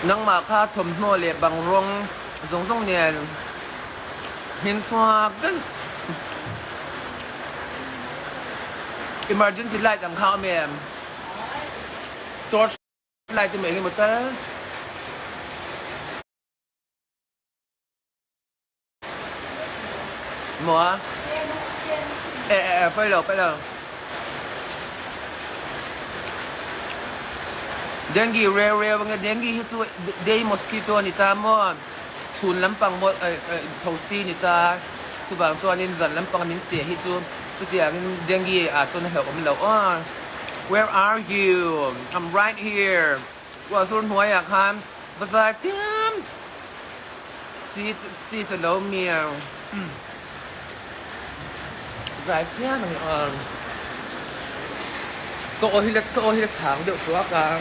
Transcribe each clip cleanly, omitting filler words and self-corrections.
นังมาค่าถมโนเลียบังรงสงเนียนหินสวากัน emergency light ต่างข้าวเมียมตัวไล่ตัวเองหมดแล้วหมอไปแล้วเดงกีเร็วบางเดงกีฮิตตัวเดย์มอสกิโตนี่ตามว่าชุนลำปังหมดทอซีนี่ตาตัวบางตัวนี่จันลำปังมินเสียฮิตตัวเดียงเดงกีอาจจะเหวมันแล้วwhere are you I'm right here ว่าส่วนหัวอยากทำภาษาจีนซีสโลเมียวภาษาจีนมันตัวฮิตฉางเดี๋ยวตัวกัน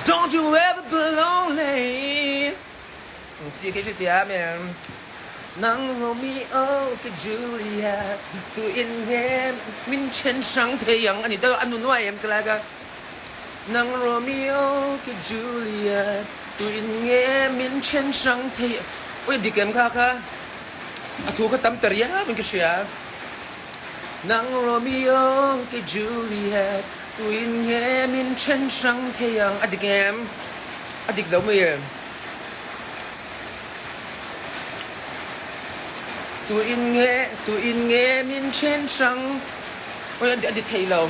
Don't you ever be lonely จีคิดเดียวมั้ยนังโรมิโอกับจูเลียตัวอินเฮมมินเชนชังเทียงอันนี้ตัวอันนู้นว่าอย่างไรกันนังโรมิโอกับจูเลียตัวอินเฮมมินเชนชังเทียงโอ้ยดีเกมค่ะถูกก็ตั้มตรียะมันก็เชียนังโรมิโอกับจูเลียตัวอินเฮมมินเชนชังเทียงอดีเกมอดีเราไม่ตัวอินเงมินเชนชังโอ้ยอันนี้เทเรา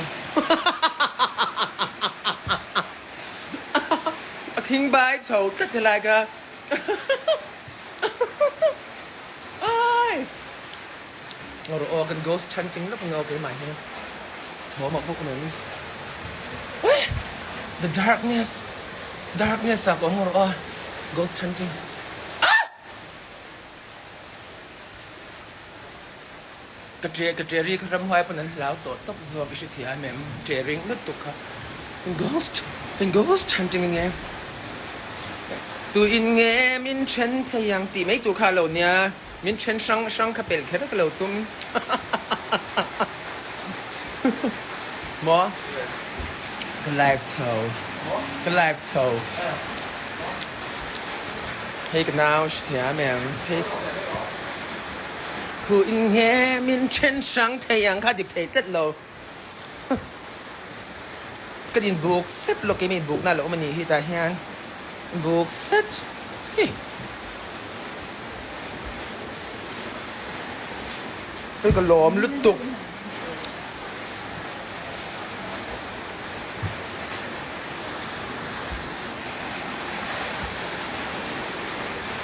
ทิ้งใบโฉดก็จะไรกันเราออกกัน ghost ชันจริงแล้วพวกเราไปใหม่เนี่ยโถมาพวกหนึ่งthe darkness สักของเราghost ชันจริงกระเจรีก็รำไว้ปนั้นแล้วตัวตบซัวกิชิที่ไอแม่เจริงนึกตุกครับเป็น ghost ฉันจริงไงตัวอินเงมินเชนเทียงตีไม่ตัวข้าเหล่านี้มินเชนช่างขับเป็นแค่ตัวเหล่าตุ้มหมอก็ไลฟ์โชว์ให้กันเอาชิที่ไอแม่ให้คืออินเฮมินเชนชังเทียงข้าดิกเทตัดเราก็ดินบุกเซ็ตโลกมีบุกน่าหลงมันนี่ที่ตาเฮียนบุกเซ็ตตัวก็ล้อมลุดตุก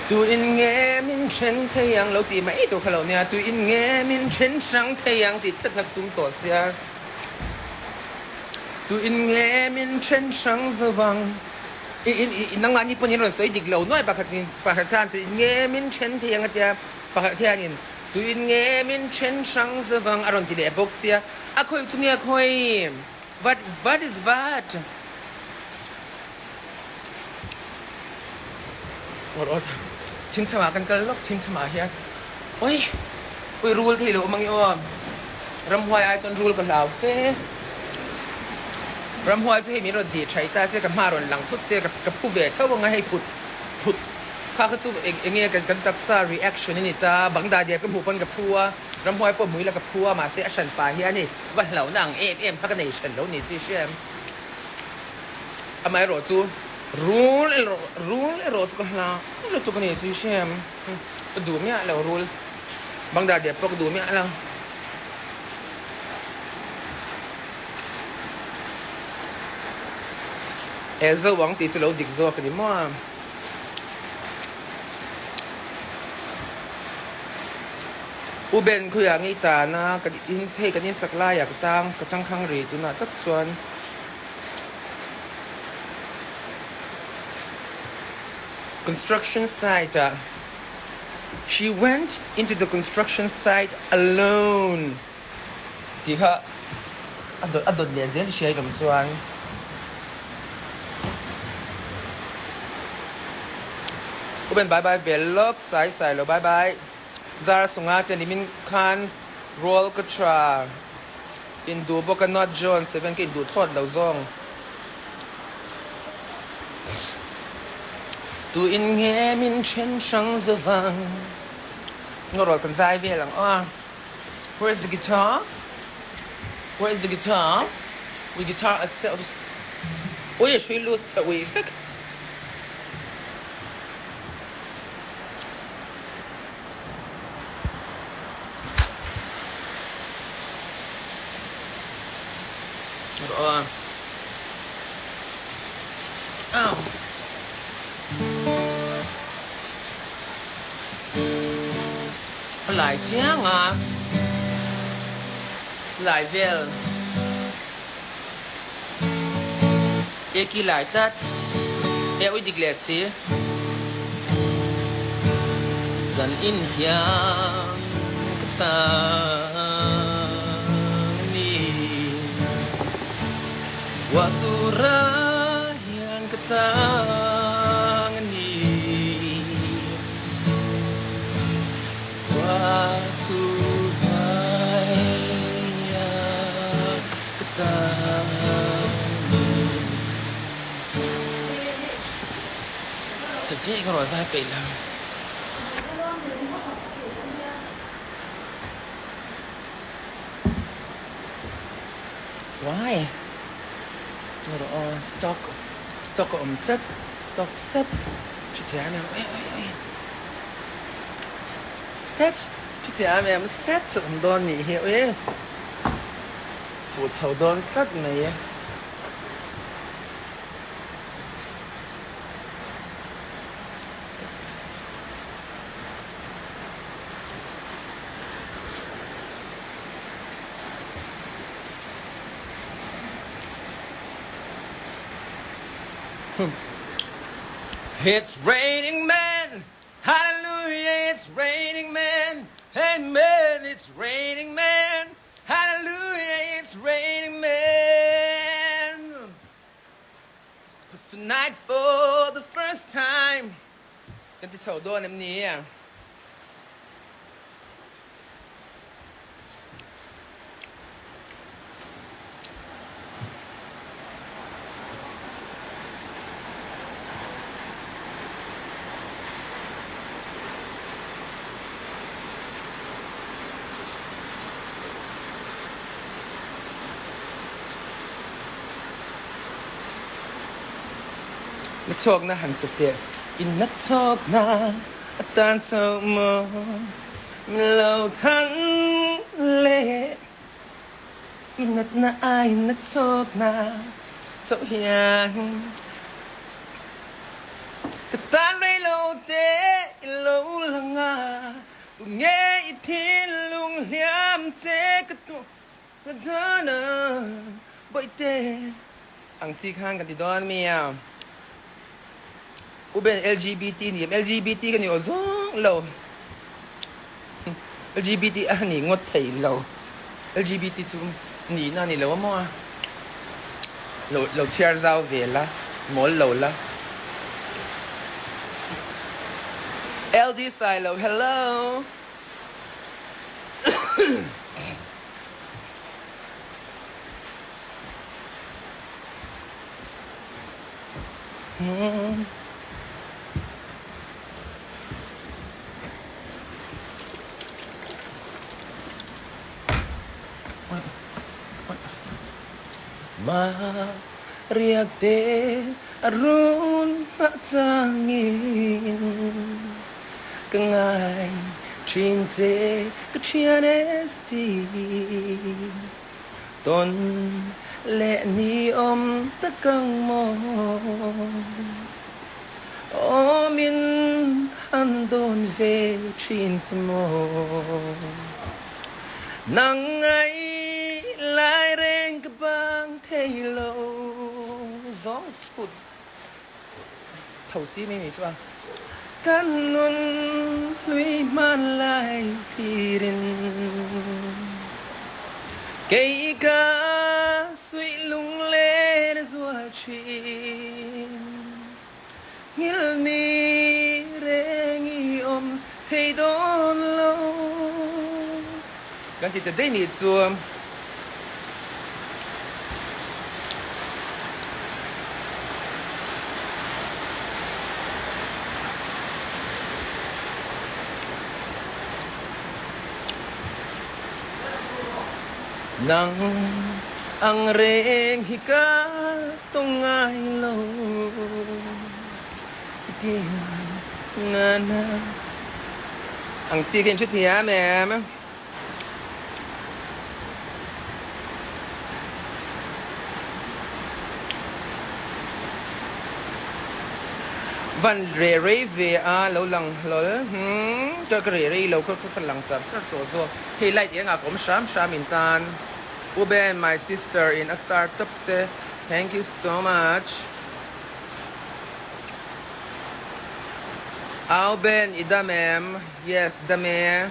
ตัวอินเงมินเชนเทียงเราตีมาไอตัวเขาเนี่ยตัวอินเงมินเชนชังเทียงติดตักตุ้มตัวเสียตัวอินเงมินเชนชังสว่างนังงานญี่ปุ่นนี่เราสวยดิกเหล่าน้อยปากขันตัวอินเงมินเชนเทียงอาจจะปากเทียนินตัวอินเงมินเชนชังสว่างอารมณ์ที่เด็กบอกเสียอะคอยตัวเนี่ยคอย what is what whatชิมชมากันล็อกชิมชมาเฮียโอ้ยรูลที่เหลือมังยอมรำหวยไอจนรูลกันแล้วเฟ่รำหวยจะให้มีรถดีใช้ตาเสียกับมาหล่นหลังทุบเสียกับผู้เวทเท่าว่าไงให้ผุดข้าเขาจูเองเงี้ยกันตักซา reaction นี่ตาบังดาเดียกับผู้ปันกับพัวรำหวยปมมือแล้วกับพัวมาเสียฉันป่าเฮียนี่วันเหล่านั่งเอ็มพักในฉันแล้วนี่จีเชื่อมทำไมรถจูrule tuh lah lu tuh kan itu sih kedua lah rule bang dah dia pok kedua lah Ezo wang ti selalu dikzo ke di mana Uben ku yang ita na kadin thei kadin sakla ya katang kang ri tu na tak chuan construction site she went into the construction site alone thì ha adot le zel shi ai kam chuan Uben bye bye velok sai lo bye bye zar sunga chanimin khan roll katra in du boka not john 7 ke du thot lo zong Du in nghe min chen shang zavang. Ngồi rồi còn dài về lắm. Where's the guitar? Where's the guitar? We guitar ourselves. Ôi, я еще и лос сауи фик. Rồi. Lại chén à. Lại về. Eki lại tắt. Eo đi glẹt xí. Dần in hiang ta ni. Wasura yang ketangani. Wasubaya ketangani. Today con nói sai bị là why? Rồi stock rất stock xếp chị thấy em set chị thấy em set không đơn nhỉ hiểu ấy phụ thầu đơn rất này It's raining men, hallelujah, it's raining men, amen, it's raining men, hallelujah, it's raining men. 'Cause tonight for the first time, กันที่เสาโดนน้ำนี้อ่ะนักโชคนะหันสุดเดียอินนักโชคนะอัตานเจ้ามองเราทั้งเละอินนักนะอายนักโชคนะเจ้าเฮียงกตานไรโลเตโลลังอาตุเงยอิทินลุงเลียมเจกตุกระดานบ่อยเตอังที่ข้างกันที่ดอนเมียUBena LGBT นี่ LGBT กันอยู่ซ้งเรา LGBT นี่งดไทยเรา LGBT จุนี่น่ะนี่เราว่ามั่วเราเชียร์เจ้าเวล่ะหมดเราละ LD Silo hello มาเรียกเดอรุณมาจางอินก็ง่ายชินเจก็เชียนสตีต้นและนิยมตะกังมองโอมินฮันโดนเวชินสมองนังไงลายเร่งกับบางเทโลสองสุดเท่าซีไม่มีจ้ะกันนุนลุยมันลายฟีรินเกยกาสวยลุงเล่นสวาชินงิลนีเรงอมเทโดนโลกันที่จะได้หนีจวม nang ang reng hika tungai lo di na na ang chicken chút thìa mẹ văn rề rề về lâu lằng lol cho cái rề rề lâu có phần lằng chậm sát tổ rồi thì lại tiếng cũng sám in tan UBena my sister in a startup say thank you so much UBena ida ma'am yes da me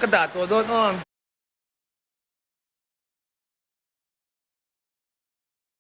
กระดาษตัวโดนอ้อม